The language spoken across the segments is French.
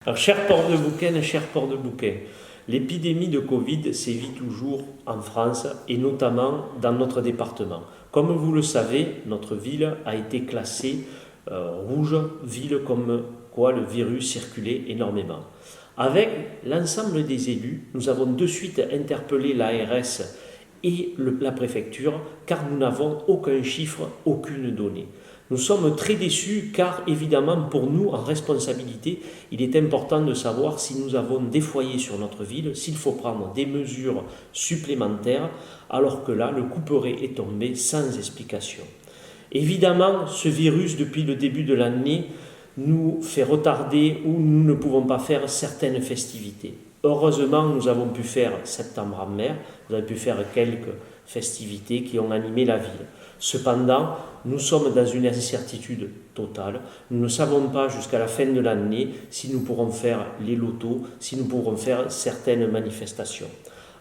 Alors, cher Port-de-Bouquin, cher Port-de-Bouquin, l'épidémie de Covid sévit toujours en France et notamment dans notre département. Comme vous le savez, notre ville a été classée rouge, ville comme quoi le virus circulait énormément. Avec l'ensemble des élus, nous avons de suite interpellé l'ARS et la préfecture car nous n'avons aucun chiffre, aucune donnée. Nous sommes très déçus car évidemment pour nous en responsabilité, il est important de savoir si nous avons des foyers sur notre ville, s'il faut prendre des mesures supplémentaires alors que là le couperet est tombé sans explication. Évidemment, ce virus depuis le début de l'année nous fait retarder ou nous ne pouvons pas faire certaines festivités. Heureusement, nous avons pu faire Septembre en mer, nous avons pu faire quelques festivités qui ont animé la ville. Cependant, nous sommes dans une incertitude totale. Nous ne savons pas jusqu'à la fin de l'année si nous pourrons faire les lotos, si nous pourrons faire certaines manifestations.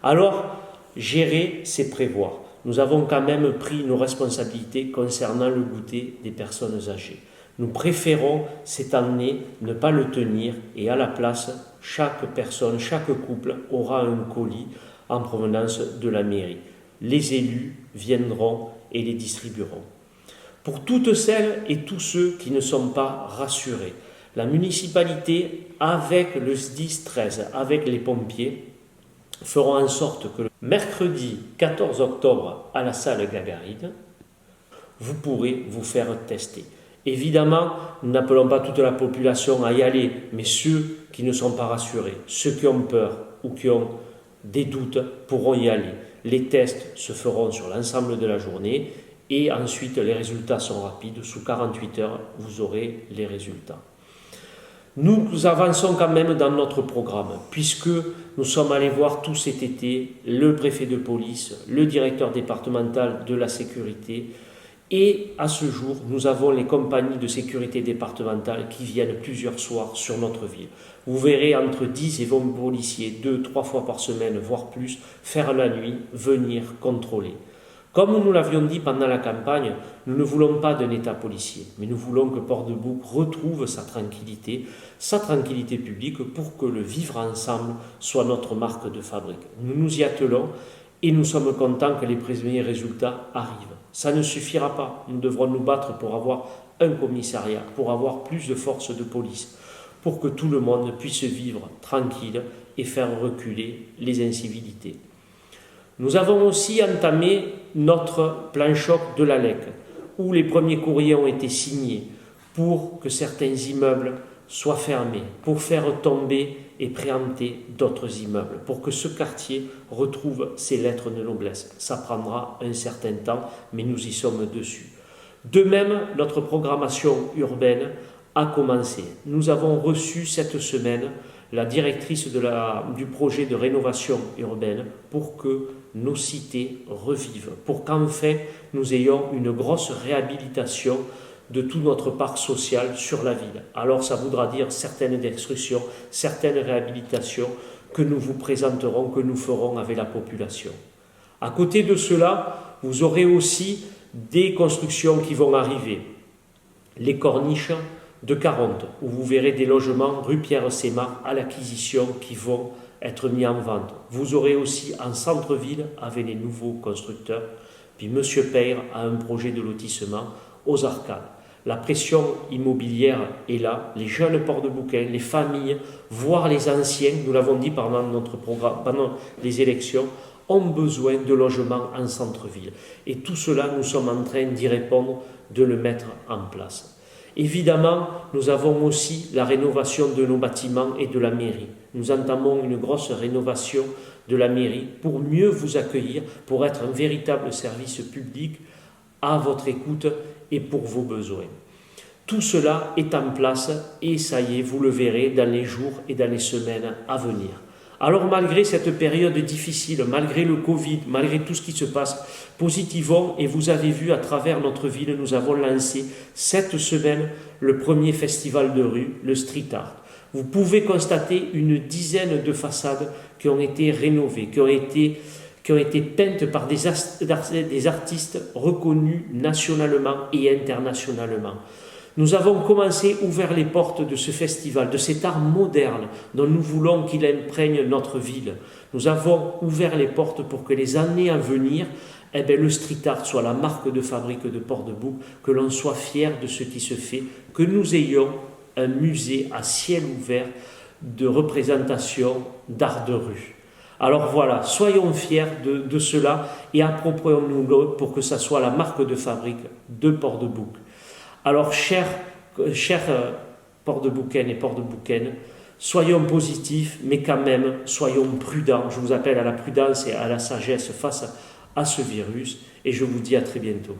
Alors, gérer, c'est prévoir. Nous avons quand même pris nos responsabilités concernant le goûter des personnes âgées. Nous préférons cette année ne pas le tenir et à la place, chaque personne, chaque couple aura un colis en provenance de la mairie. Les élus viendront et les distribueront. Pour toutes celles et tous ceux qui ne sont pas rassurés, la municipalité, avec le SDIS 13, avec les pompiers, feront en sorte que le mercredi 14 octobre à la salle Gagarine, vous pourrez vous faire tester. Évidemment, nous n'appelons pas toute la population à y aller, mais ceux qui ne sont pas rassurés, ceux qui ont peur ou qui ont des doutes pourront y aller. Les tests se feront sur l'ensemble de la journée et ensuite les résultats sont rapides. Sous 48 heures, vous aurez les résultats. Nous avançons quand même dans notre programme puisque nous sommes allés voir tout cet été le préfet de police, le directeur départemental de la sécurité et à ce jour, nous avons les compagnies de sécurité départementale qui viennent plusieurs soirs sur notre ville. Vous verrez entre 10 et 20 policiers, 2-3 fois par semaine, voire plus, faire la nuit, venir contrôler. Comme nous l'avions dit pendant la campagne, nous ne voulons pas d'un État policier, mais nous voulons que Port-de-Bouc retrouve sa tranquillité publique pour que le vivre ensemble soit notre marque de fabrique. Nous nous y attelons et nous sommes contents que les premiers résultats arrivent. Ça ne suffira pas, nous devrons nous battre pour avoir un commissariat, pour avoir plus de forces de police, pour que tout le monde puisse vivre tranquille et faire reculer les incivilités. Nous avons aussi entamé notre plan choc de la LEC, où les premiers courriers ont été signés pour que certains immeubles soient fermés, pour faire tomber et préempter d'autres immeubles, pour que ce quartier retrouve ses lettres de noblesse. Ça prendra un certain temps, mais nous y sommes dessus. De même, notre programmation urbaine a commencé. Nous avons reçu cette semaine la directrice du projet de rénovation urbaine pour que nos cités revivent, pour qu'enfin nous ayons une grosse réhabilitation de tout notre parc social sur la ville. Alors ça voudra dire certaines destructions, certaines réhabilitations que nous vous présenterons, que nous ferons avec la population. À côté de cela, vous aurez aussi des constructions qui vont arriver. Les corniches de Caronte, où vous verrez des logements rue Pierre-Sémar à l'acquisition qui vont être mis en vente. Vous aurez aussi en centre-ville avec les nouveaux constructeurs. Puis M. Peyre a un projet de lotissement aux Arcades. La pression immobilière est là, les jeunes Port-de-Bouquin, les familles, voire les anciens, nous l'avons dit pendant notre programme, pendant les élections, ont besoin de logements en centre-ville. Et tout cela, nous sommes en train d'y répondre, de le mettre en place. Évidemment, nous avons aussi la rénovation de nos bâtiments et de la mairie. Nous entamons une grosse rénovation de la mairie pour mieux vous accueillir, pour être un véritable service public à votre écoute et pour vos besoins. Tout cela est en place et ça y est, vous le verrez dans les jours et dans les semaines à venir. Alors malgré cette période difficile, malgré le Covid, malgré tout ce qui se passe, positivons et vous avez vu à travers notre ville, nous avons lancé cette semaine le premier festival de rue, le Street Art. Vous pouvez constater une dizaine de façades qui ont été rénovées, qui ont été peintes par des artistes reconnus nationalement et internationalement. Nous avons commencé, ouvert les portes de ce festival, de cet art moderne dont nous voulons qu'il imprègne notre ville. Nous avons ouvert les portes pour que les années à venir, le street art soit la marque de fabrique de Port-de-Bouc, que l'on soit fier de ce qui se fait, que nous ayons un musée à ciel ouvert de représentation d'art de rue. Alors voilà, soyons fiers de cela et approprions-nous-le pour que ça soit la marque de fabrique de Port-de-Bouc. Alors, chers Port-de-Boucaines et Port-de-Boucaines, soyons positifs, mais quand même, soyons prudents. Je vous appelle à la prudence et à la sagesse face à ce virus, et je vous dis à très bientôt.